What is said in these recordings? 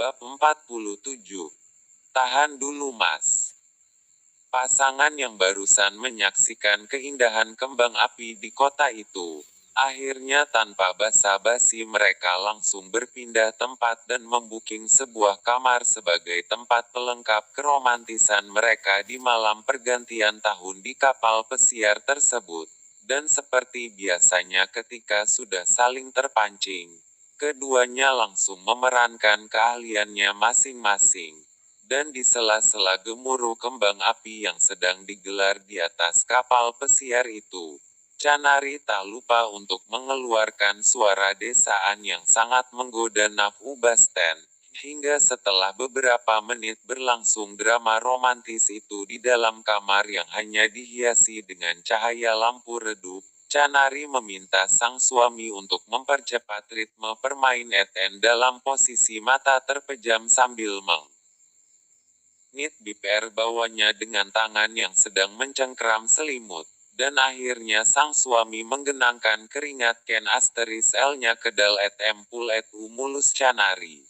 Bab 47. Tahan dulu Mas. Pasangan yang barusan menyaksikan keindahan kembang api di kota itu, akhirnya tanpa basa-basi mereka langsung berpindah tempat dan membuking sebuah kamar sebagai tempat pelengkap keromantisan mereka di malam pergantian tahun di kapal pesiar tersebut. Dan seperti biasanya ketika sudah saling terpancing, keduanya langsung memerankan keahliannya masing-masing. Dan di sela-sela gemuruh kembang api yang sedang digelar di atas kapal pesiar itu, Canari tak lupa untuk mengeluarkan suara desaan yang sangat menggoda nafsu Basten. Hingga setelah beberapa menit berlangsung drama romantis itu di dalam kamar yang hanya dihiasi dengan cahaya lampu redup, Canari meminta sang suami untuk mempercepat ritme permainan dalam posisi mata terpejam sambil bibir bawahnya dengan tangan yang sedang mencengkeram selimut, dan akhirnya sang suami menggenangkan keringat Ken Asteris L-nya kedal empul mulus Canari.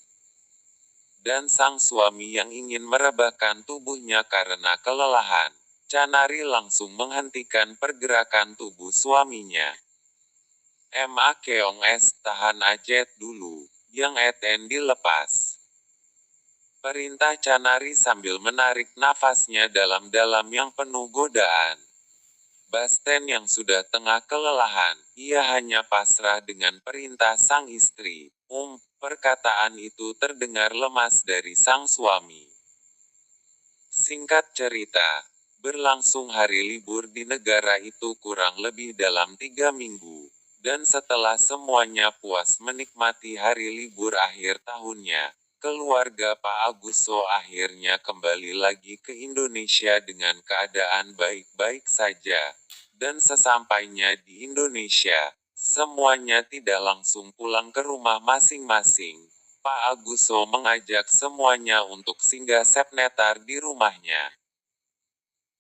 Dan sang suami yang ingin merebahkan tubuhnya karena kelelahan, Canari langsung menghentikan pergerakan tubuh suaminya. Keong tahan aja dulu, yang dilepas. Perintah Canari sambil menarik nafasnya dalam-dalam yang penuh godaan. Basten yang sudah tengah kelelahan, ia hanya pasrah dengan perintah sang istri. Perkataan itu terdengar lemas dari sang suami. Singkat cerita, berlangsung hari libur di negara itu kurang lebih dalam 3 minggu. Dan setelah semuanya puas menikmati hari libur akhir tahunnya, keluarga Pak Aguso akhirnya kembali lagi ke Indonesia dengan keadaan baik-baik saja. Dan sesampainya di Indonesia, semuanya tidak langsung pulang ke rumah masing-masing. Pak Aguso mengajak semuanya untuk singgah sebentar di rumahnya.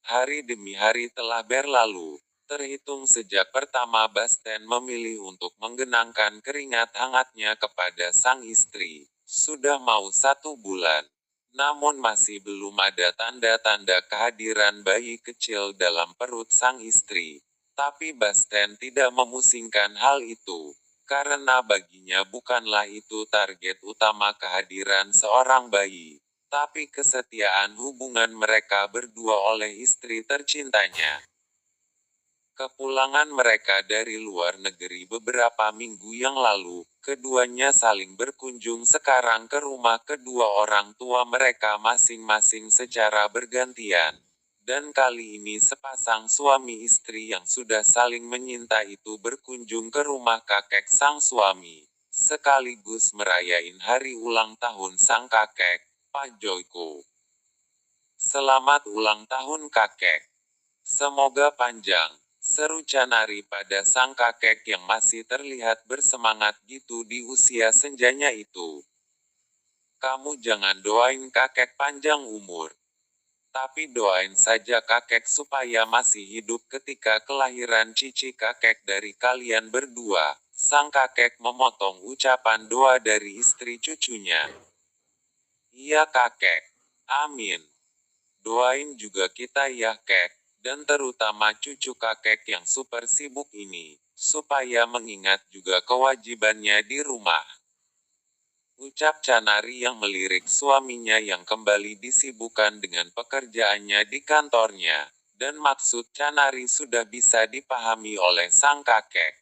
Hari demi hari telah berlalu, terhitung sejak pertama Basten memilih untuk menggenangkan keringat hangatnya kepada sang istri. Sudah mau 1 bulan, namun masih belum ada tanda-tanda kehadiran bayi kecil dalam perut sang istri. Tapi Basten tidak memusingkan hal itu, karena baginya bukanlah itu target utama kehadiran seorang bayi, tapi kesetiaan hubungan mereka berdua oleh istri tercintanya. Kepulangan mereka dari luar negeri beberapa minggu yang lalu, keduanya saling berkunjung sekarang ke rumah kedua orang tua mereka masing-masing secara bergantian. Dan kali ini sepasang suami istri yang sudah saling menyinta itu berkunjung ke rumah kakek sang suami, sekaligus merayain hari ulang tahun sang kakek, Pak Joyko. Selamat ulang tahun kakek. Semoga panjang, seru Canari pada sang kakek yang masih terlihat bersemangat gitu di usia senjanya itu. Kamu jangan doain kakek panjang umur, tapi doain saja kakek supaya masih hidup ketika kelahiran cici kakek dari kalian berdua. Sang kakek memotong ucapan doa dari istri cucunya. Iya kakek. Amin. Doain juga kita ya kek, dan terutama cucu kakek yang super sibuk ini, supaya mengingat juga kewajibannya di rumah. Ucap Canari yang melirik suaminya yang kembali disibukkan dengan pekerjaannya di kantornya, dan maksud Canari sudah bisa dipahami oleh sang kakek.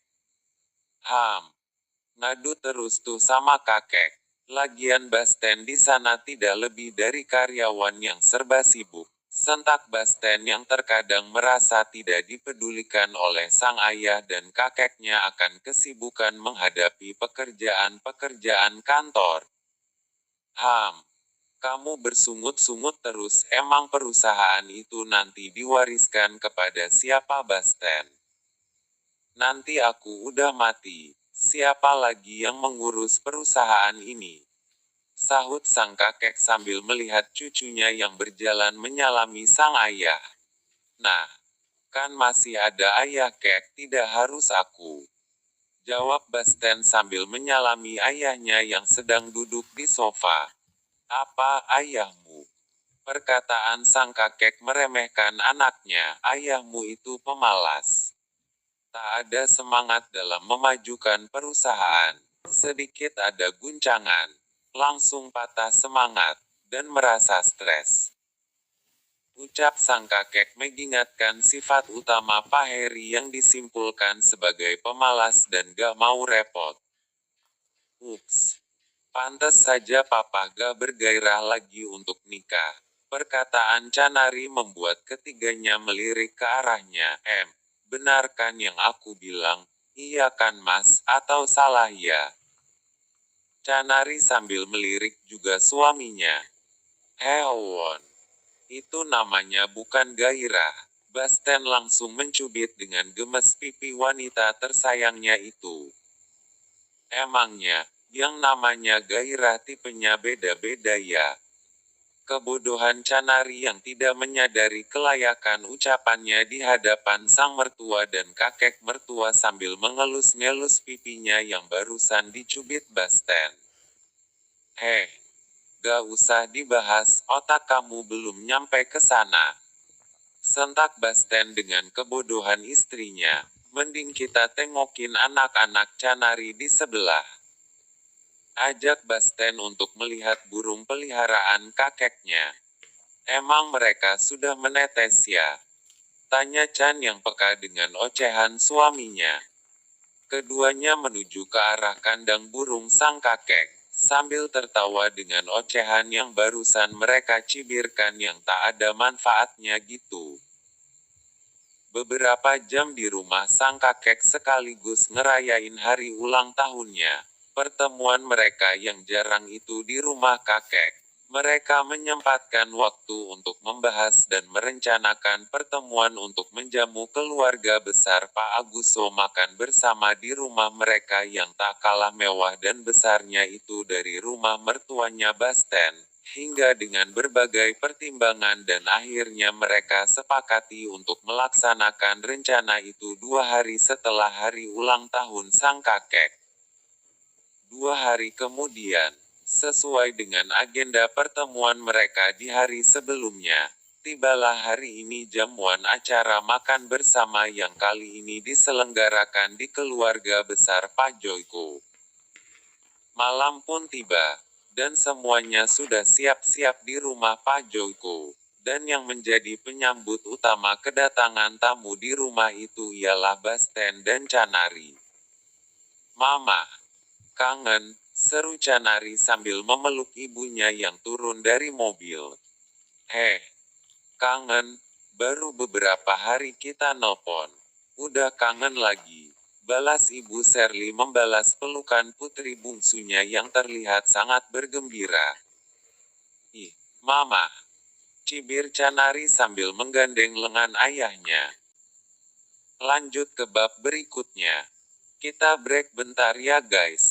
Ngadu terus tuh sama kakek. Lagian Basten di sana tidak lebih dari karyawan yang serba sibuk. Sentak Basten yang terkadang merasa tidak dipedulikan oleh sang ayah dan kakeknya akan kesibukan menghadapi pekerjaan-pekerjaan kantor. Kamu bersungut-sungut terus, emang perusahaan itu nanti diwariskan kepada siapa Basten? Nanti aku udah mati, siapa lagi yang mengurus perusahaan ini? Sahut sang kakek sambil melihat cucunya yang berjalan menyalami sang ayah. Nah, kan masih ada ayah kek, tidak harus aku. Jawab Basten sambil menyalami ayahnya yang sedang duduk di sofa. Apa ayahmu? Perkataan sang kakek meremehkan anaknya, ayahmu itu pemalas. Tak ada semangat dalam memajukan perusahaan. Sedikit ada guncangan, langsung patah semangat, dan merasa stres. Ucap sang kakek mengingatkan sifat utama Pak Heri yang disimpulkan sebagai pemalas dan gak mau repot. Ups. Pantes saja papa gak bergairah lagi untuk nikah. Perkataan Canari membuat ketiganya melirik ke arahnya. Benarkan yang aku bilang? Iya kan mas, atau salah ya? Canari sambil melirik juga suaminya. Hewon. Itu namanya bukan gairah. Basten langsung mencubit dengan gemes pipi wanita tersayangnya itu. Emangnya, yang namanya gairah tipenya beda-beda ya? Kebodohan Canari yang tidak menyadari kelayakan ucapannya di hadapan sang mertua dan kakek mertua sambil mengelus-ngelus pipinya yang barusan dicubit Basten. Gak usah dibahas, otak kamu belum nyampe ke sana. Sentak Basten dengan kebodohan istrinya. Mending kita tengokin anak-anak Canari di sebelah. Ajak Basten untuk melihat burung peliharaan kakeknya. Emang mereka sudah menetes ya? Tanya Chan yang peka dengan ocehan suaminya. Keduanya menuju ke arah kandang burung sang kakek, sambil tertawa dengan ocehan yang barusan mereka cibirkan yang tak ada manfaatnya gitu. Beberapa jam di rumah sang kakek sekaligus ngerayain hari ulang tahunnya. Pertemuan mereka yang jarang itu di rumah kakek. Mereka menyempatkan waktu untuk membahas dan merencanakan pertemuan untuk menjamu keluarga besar Pak Aguso makan bersama di rumah mereka yang tak kalah mewah dan besarnya itu dari rumah mertuanya Basten. Hingga dengan berbagai pertimbangan dan akhirnya mereka sepakati untuk melaksanakan rencana itu 2 hari setelah hari ulang tahun sang kakek. 2 hari kemudian, sesuai dengan agenda pertemuan mereka di hari sebelumnya, tibalah hari ini jamuan acara makan bersama yang kali ini diselenggarakan di keluarga besar Pak Joyko. Malam pun tiba, dan semuanya sudah siap-siap di rumah Pak Joyko. Dan yang menjadi penyambut utama kedatangan tamu di rumah itu ialah Basten dan Canari. Mama, kangen, seru Canari sambil memeluk ibunya yang turun dari mobil. Kangen, baru beberapa hari kita nelpon. Udah kangen lagi. Balas ibu Shirley membalas pelukan putri bungsunya yang terlihat sangat bergembira. Ih, Mama. Cibir Canari sambil menggandeng lengan ayahnya. Lanjut ke bab berikutnya. Kita break bentar ya guys.